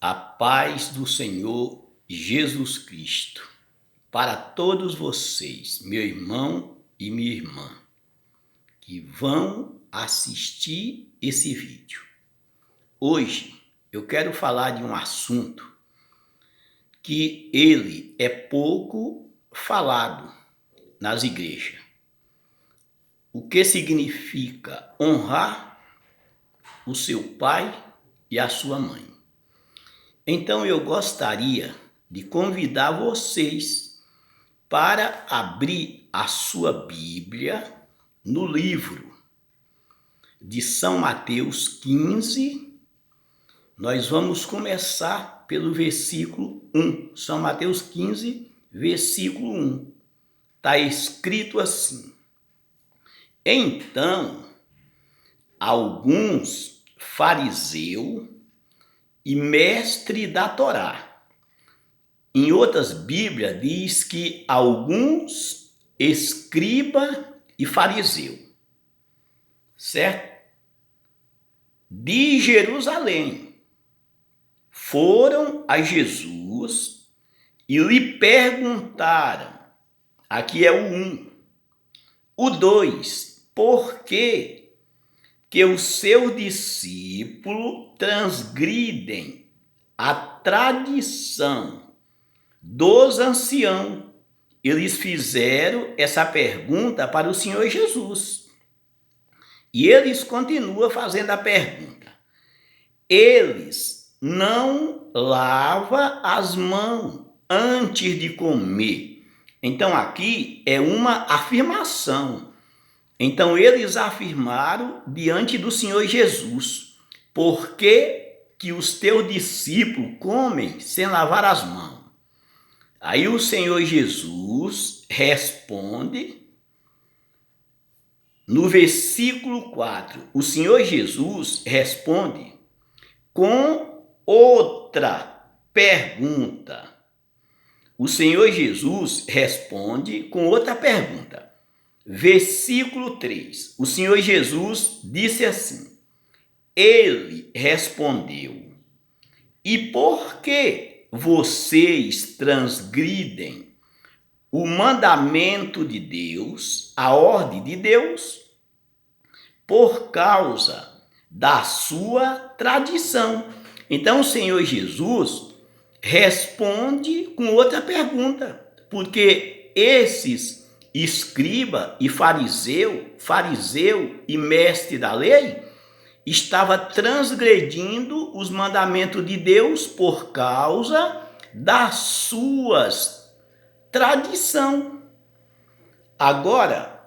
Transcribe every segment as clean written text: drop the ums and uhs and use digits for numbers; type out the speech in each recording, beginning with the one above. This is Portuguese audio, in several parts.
A paz do Senhor Jesus Cristo para todos vocês, meu irmão e minha irmã, que vão assistir esse vídeo. Hoje eu quero falar de um assunto que ele é pouco falado nas igrejas. O que significa honrar o seu pai e a sua mãe. Então eu gostaria de convidar vocês para abrir a sua Bíblia no livro de São Mateus 15. Nós vamos começar pelo versículo 1. São Mateus 15, versículo 1. Está escrito assim: Então, alguns fariseus e mestre da Torá. Em outras Bíblias diz que alguns escriba e fariseu, certo? De Jerusalém foram a Jesus e lhe perguntaram, aqui é o 1, o 2, por que os seus discípulos transgridem a tradição dos anciãos. Eles fizeram essa pergunta para o Senhor Jesus. E eles continuam fazendo a pergunta. Eles não lavam as mãos antes de comer. Então aqui é uma afirmação. Então eles afirmaram diante do Senhor Jesus: por que os teus discípulos comem sem lavar as mãos? Aí o Senhor Jesus responde no versículo 4. O Senhor Jesus responde com outra pergunta. O Senhor Jesus responde com outra pergunta. Versículo 3. O Senhor Jesus disse assim: Ele respondeu: E por que vocês transgridem o mandamento de Deus, a ordem de Deus? Por causa da sua tradição. Então o Senhor Jesus responde com outra pergunta, porque esses escriba e fariseu e mestre da lei, estava transgredindo os mandamentos de Deus por causa das suas tradição. Agora,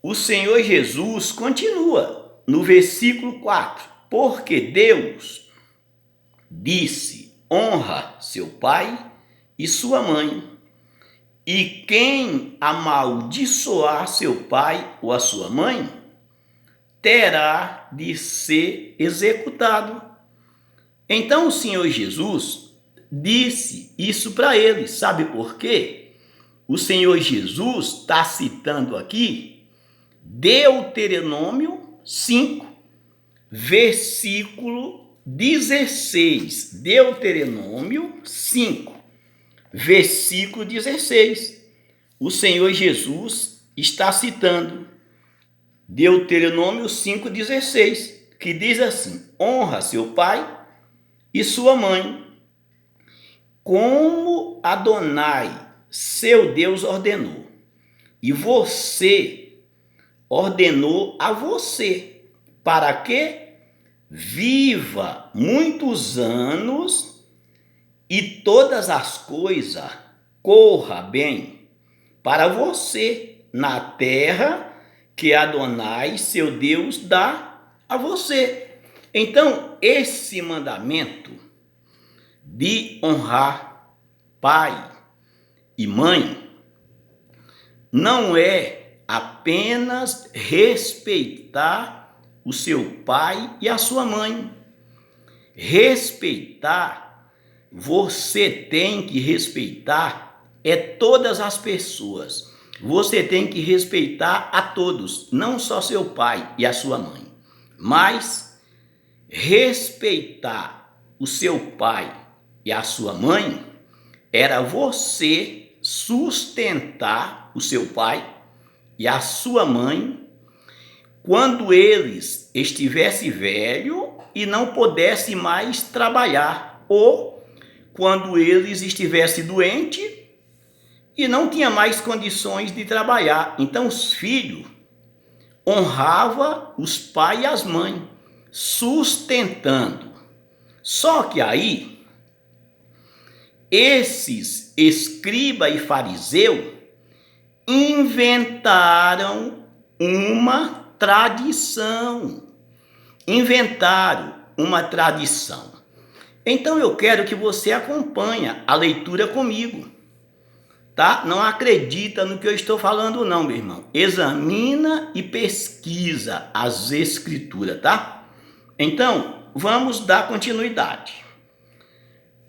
o Senhor Jesus continua no versículo 4. Porque Deus disse: honra seu pai e sua mãe. E quem amaldiçoar seu pai ou a sua mãe, terá de ser executado. Então o Senhor Jesus disse isso para eles. Sabe por quê? O Senhor Jesus está citando aqui Deuteronômio 5, versículo 16. Deuteronômio 5, versículo 16. O Senhor Jesus está citando Deuteronômio 5,16, que diz assim: honra seu pai e sua mãe, como Adonai, seu Deus, ordenou. E você ordenou a você, para que viva muitos anos e todas as coisas corra bem para você na terra que Adonai, seu Deus, dá a você. Então, esse mandamento de honrar pai e mãe não é apenas respeitar o seu pai e a sua mãe. Respeitar, você tem que respeitar todas as pessoas. Você tem que respeitar a todos, não só seu pai e a sua mãe, mas respeitar o seu pai e a sua mãe, era você sustentar o seu pai e a sua mãe quando eles estivessem velhos e não pudessem mais trabalhar, ou quando eles estivessem doentes e não tinha mais condições de trabalhar. Então os filhos honravam os pais e as mães, sustentando. Só que aí, esses escriba e fariseu inventaram uma tradição. Inventaram uma tradição. Então eu quero que você acompanhe a leitura comigo, tá? Não acredita no que eu estou falando não, meu irmão. Examina e pesquisa as escrituras, tá? Então, vamos dar continuidade.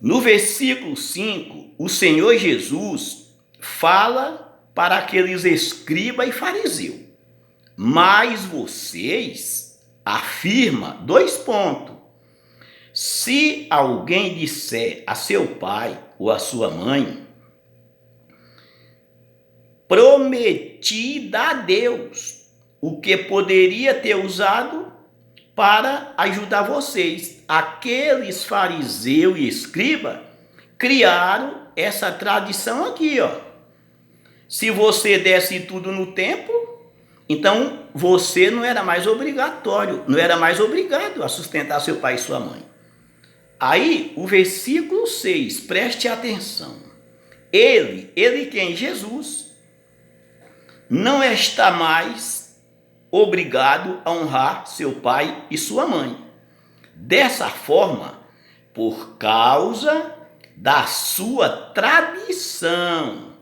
No versículo 5, o Senhor Jesus fala para aqueles escriba e fariseu. Mas vocês afirma, 2 pontos. Se alguém disser a seu pai ou a sua mãe, prometi a Deus o que poderia ter usado para ajudar vocês. Aqueles fariseus e escriba criaram essa tradição aqui, ó. Se você desse tudo no tempo, então você não era mais obrigatório, não era mais obrigado a sustentar seu pai e sua mãe. Aí, o versículo 6, preste atenção. Ele quem? Jesus, não está mais obrigado a honrar seu pai e sua mãe. Dessa forma, por causa da sua tradição,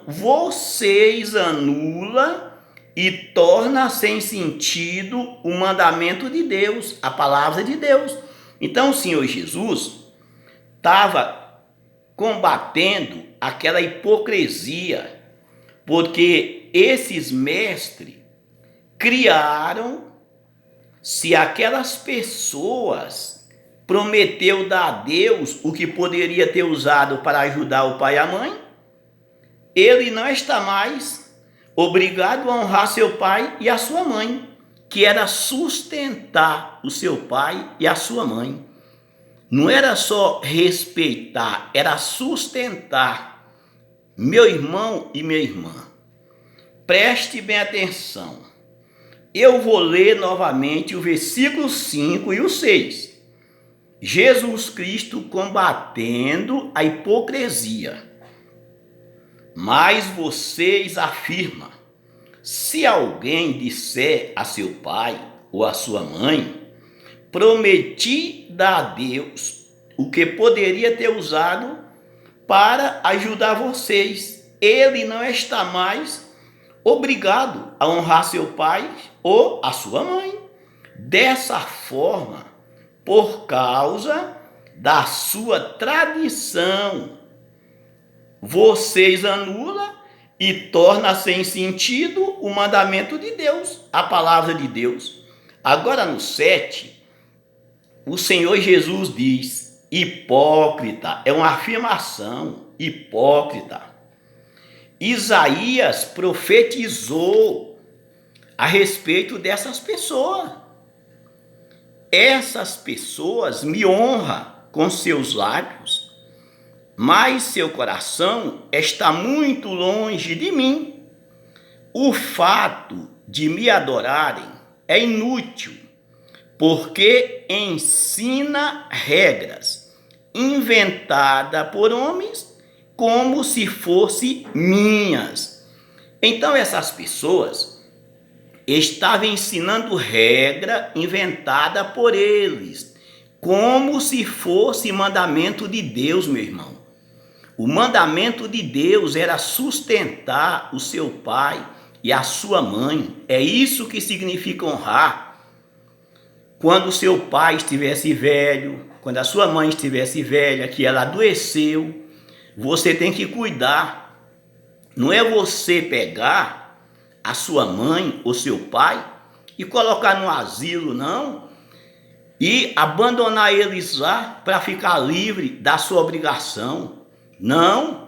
vocês anulam e torna sem sentido o mandamento de Deus, a palavra de Deus. Então o Senhor Jesus estava combatendo aquela hipocrisia, porque esses mestres criaram, se aquelas pessoas prometeu dar a Deus o que poderia ter usado para ajudar o pai e a mãe, ele não está mais obrigado a honrar seu pai e a sua mãe, que era sustentar o seu pai e a sua mãe. Não era só respeitar, era sustentar. Meu irmão e minha irmã, preste bem atenção. Eu vou ler novamente o versículo 5 e o 6. Jesus Cristo combatendo a hipocrisia. Mas vocês afirmam, se alguém disser a seu pai ou a sua mãe, prometi dar a Deus o que poderia ter usado para ajudar vocês, ele não está mais obrigado a honrar seu pai ou a sua mãe. Dessa forma, por causa da sua tradição, vocês anulam e torna sem sentido o mandamento de Deus, a palavra de Deus. Agora no 7, o Senhor Jesus diz, hipócrita, é uma afirmação, hipócrita. Isaías profetizou a respeito dessas pessoas. Essas pessoas me honram com seus lábios, mas seu coração está muito longe de mim. O fato de me adorarem é inútil, porque ensina regras inventadas por homens como se fossem minhas. Então essas pessoas estavam ensinando regra inventada por eles, como se fosse mandamento de Deus, meu irmão. O mandamento de Deus era sustentar o seu pai e a sua mãe. É isso que significa honrar. Quando o seu pai estivesse velho, quando a sua mãe estivesse velha, que ela adoeceu, você tem que cuidar. Não é você pegar a sua mãe ou seu pai e colocar no asilo, não, e abandonar eles lá para ficar livre da sua obrigação. Não.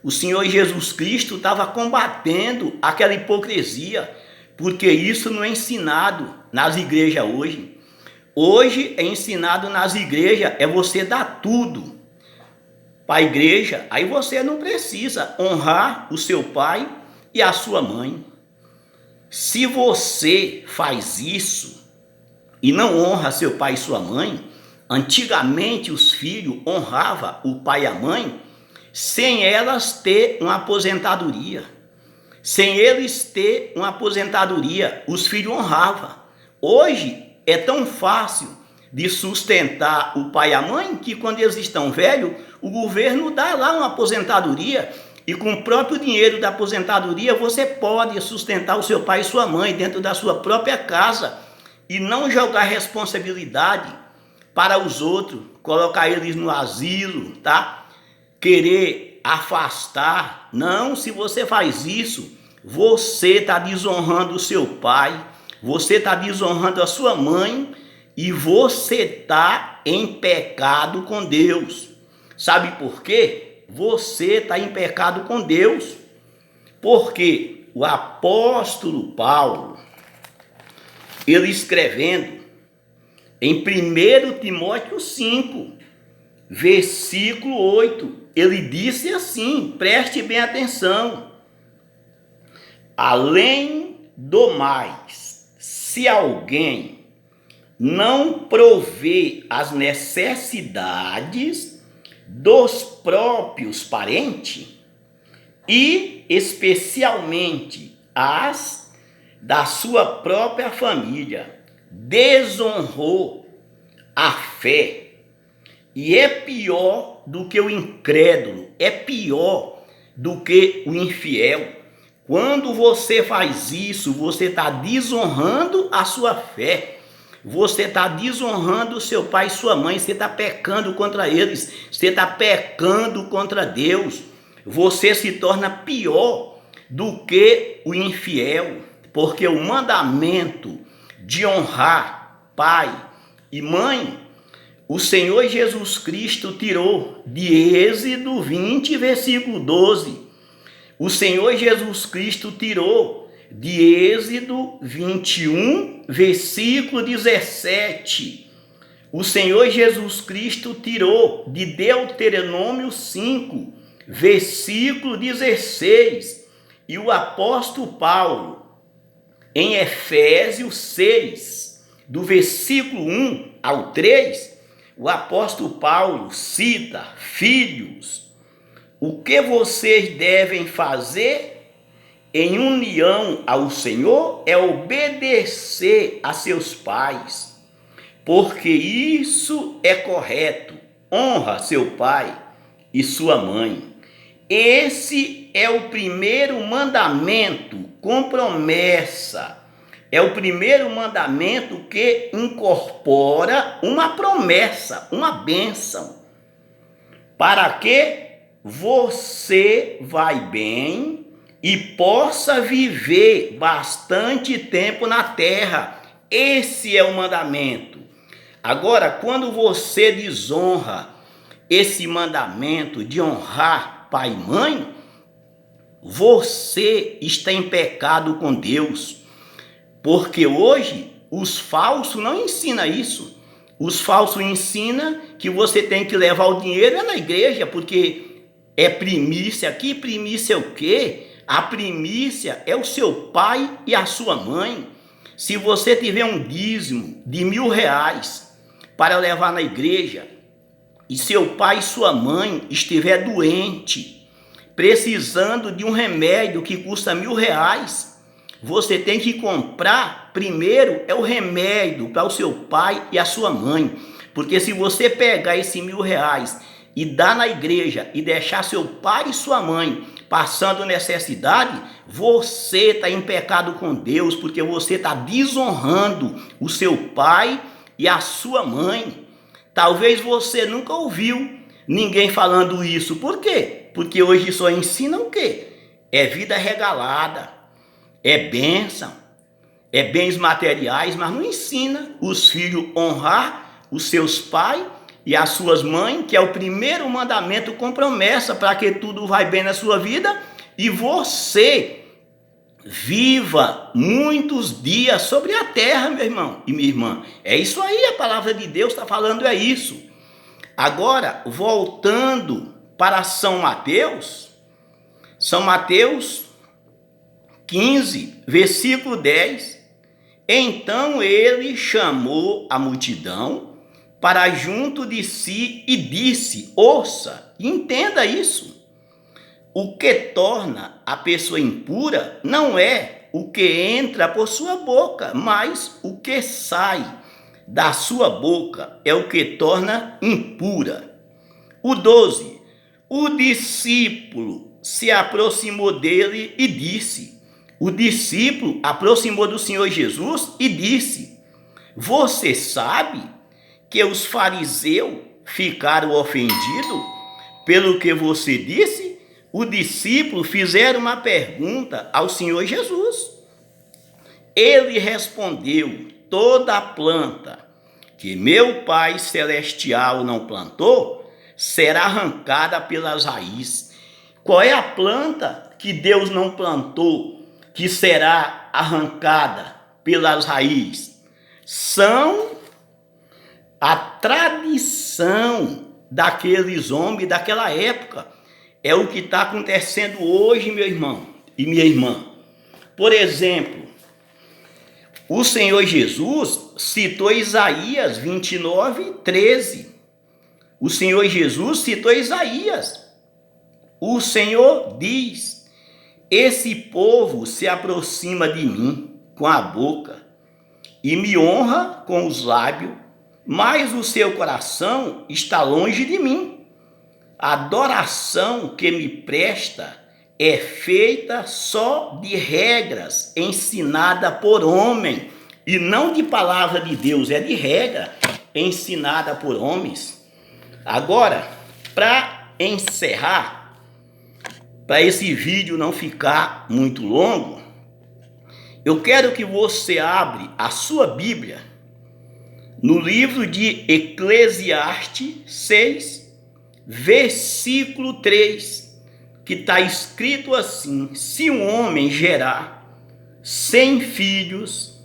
O Senhor Jesus Cristo estava combatendo aquela hipocrisia, porque isso não é ensinado nas igrejas hoje. Hoje é ensinado nas igrejas, é você dar tudo para a igreja, aí você não precisa honrar o seu pai e a sua mãe. Se você faz isso e não honra seu pai e sua mãe, antigamente os filhos honravam o pai e a mãe sem elas ter uma aposentadoria. Sem eles ter uma aposentadoria, os filhos honravam. Hoje é tão fácil de sustentar o pai e a mãe que quando eles estão velhos, o governo dá lá uma aposentadoria e com o próprio dinheiro da aposentadoria você pode sustentar o seu pai e sua mãe dentro da sua própria casa e não jogar responsabilidade para os outros, colocar eles no asilo, tá? Querer afastar. Não, se você faz isso, você está desonrando o seu pai, você está desonrando a sua mãe e você está em pecado com Deus. Sabe por quê? Você está em pecado com Deus. Porque o apóstolo Paulo, ele escrevendo em 1 Timóteo 5, versículo 8, ele disse assim, preste bem atenção: além do mais, se alguém não provê as necessidades dos próprios parentes, e especialmente as da sua própria família, desonrou a fé, e é pior do que o incrédulo, é pior do que o infiel. Quando você faz isso, você está desonrando a sua fé, você está desonrando o seu pai e sua mãe, você está pecando contra eles, você está pecando contra Deus, você se torna pior do que o infiel, porque o mandamento de honrar pai e mãe, o Senhor Jesus Cristo tirou de Êxodo 20, versículo 12. O Senhor Jesus Cristo tirou de Êxodo 21, versículo 17. O Senhor Jesus Cristo tirou de Deuteronômio 5, versículo 16. E o apóstolo Paulo, em Efésios 6, do versículo 1 ao 3, o apóstolo Paulo cita: filhos, o que vocês devem fazer em união ao Senhor é obedecer a seus pais, porque isso é correto. Honra seu pai e sua mãe. Esse é o primeiro mandamento com promessa. É o primeiro mandamento que incorpora uma promessa, uma bênção, para que você vai bem e possa viver bastante tempo na terra. Esse é o mandamento. Agora, quando você desonra esse mandamento de honrar pai e mãe, você está em pecado com Deus. Porque hoje os falsos não ensinam isso. Os falsos ensinam que você tem que levar o dinheiro na igreja, porque é primícia. Aqui primícia é o quê? A primícia é o seu pai e a sua mãe. Se você tiver um dízimo de R$1.000 para levar na igreja, e seu pai e sua mãe estiver doente, precisando de um remédio que custa R$1.000, você tem que comprar primeiro o remédio para o seu pai e a sua mãe. Porque se você pegar esse R$1.000 e dar na igreja e deixar seu pai e sua mãe passando necessidade, você está em pecado com Deus, porque você está desonrando o seu pai e a sua mãe. Talvez você nunca ouviu ninguém falando isso. Por quê? Porque hoje só ensina o quê? É vida regalada, é bênção, bens materiais, mas não ensina os filhos a honrar os seus pais e as suas mães, que é o primeiro mandamento com promessa para que tudo vai bem na sua vida e você viva muitos dias sobre a terra, meu irmão e minha irmã. É isso aí, a palavra de Deus está falando, é isso. Agora, voltando para São Mateus 15, versículo 10. Então ele chamou a multidão para junto de si e disse: ouça, entenda isso. O que torna a pessoa impura não é o que entra por sua boca, mas o que sai da sua boca é o que torna impura. O 12. O discípulo se aproximou dele e disse: o discípulo aproximou do Senhor Jesus e disse: você sabe que os fariseus ficaram ofendidos pelo que você disse? O discípulo fizeram uma pergunta ao Senhor Jesus. Ele respondeu: toda planta que meu Pai Celestial não plantou será arrancada pelas raízes. Qual é a planta que Deus não plantou que será arrancada pelas raízes? São a tradição daqueles homens daquela época. É o que está acontecendo hoje, meu irmão e minha irmã. Por exemplo, o Senhor Jesus citou Isaías 29, 13. O Senhor Jesus citou Isaías. O Senhor diz: esse povo se aproxima de mim com a boca e me honra com os lábios, mas o seu coração está longe de mim. A adoração que me presta é feita só de regras ensinadas por homem e não de palavra de Deus, é de regra ensinada por homens. Agora, para encerrar, para esse vídeo não ficar muito longo, eu quero que você abra a sua Bíblia no livro de Eclesiastes 6, versículo 3, que está escrito assim: se um homem gerar 100 filhos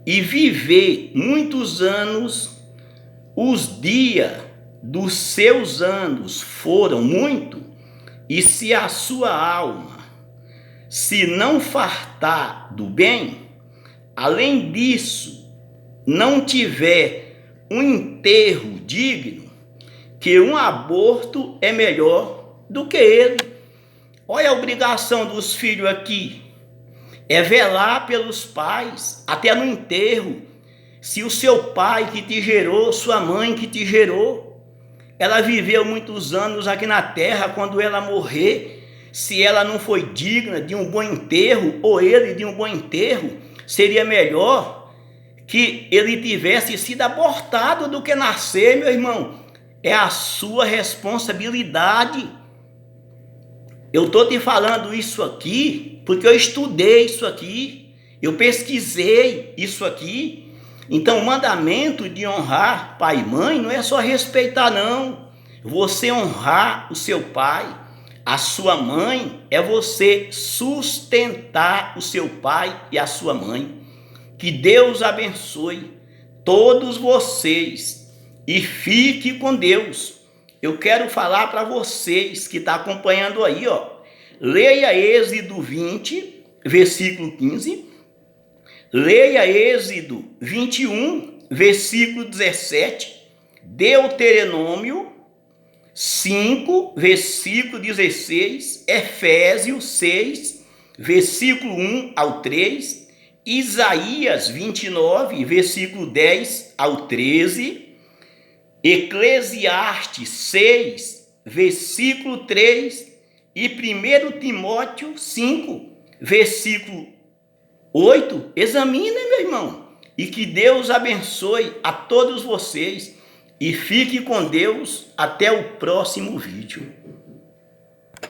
e viver muitos anos, os dias dos seus anos foram muito, e se a sua alma se não fartar do bem, além disso, não tiver um enterro digno, que um aborto é melhor do que ele. Olha a obrigação dos filhos aqui, é velar pelos pais, até no enterro. Se o seu pai que te gerou, sua mãe que te gerou, ela viveu muitos anos aqui na terra, quando ela morrer, se ela não foi digna de um bom enterro, ou ele de um bom enterro, seria melhor que ele tivesse sido abortado do que nascer, meu irmão. É a sua responsabilidade. Eu estou te falando isso aqui porque eu estudei isso aqui, eu pesquisei isso aqui. Então, o mandamento de honrar pai e mãe não é só respeitar, não. Você honrar o seu pai, a sua mãe, é você sustentar o seu pai e a sua mãe. Que Deus abençoe todos vocês e fique com Deus. Eu quero falar para vocês que estão acompanhando aí, ó. Leia Êxodo 20, versículo 15. Leia Êxodo 21, versículo 17. Deuteronômio 5, versículo 16. Efésios 6, versículo 1 ao 3. Isaías 29, versículo 10 ao 13. Eclesiastes 6, versículo 3 e 1 Timóteo 5, versículo 8. Examine, meu irmão, e que Deus abençoe a todos vocês e fique com Deus até o próximo vídeo.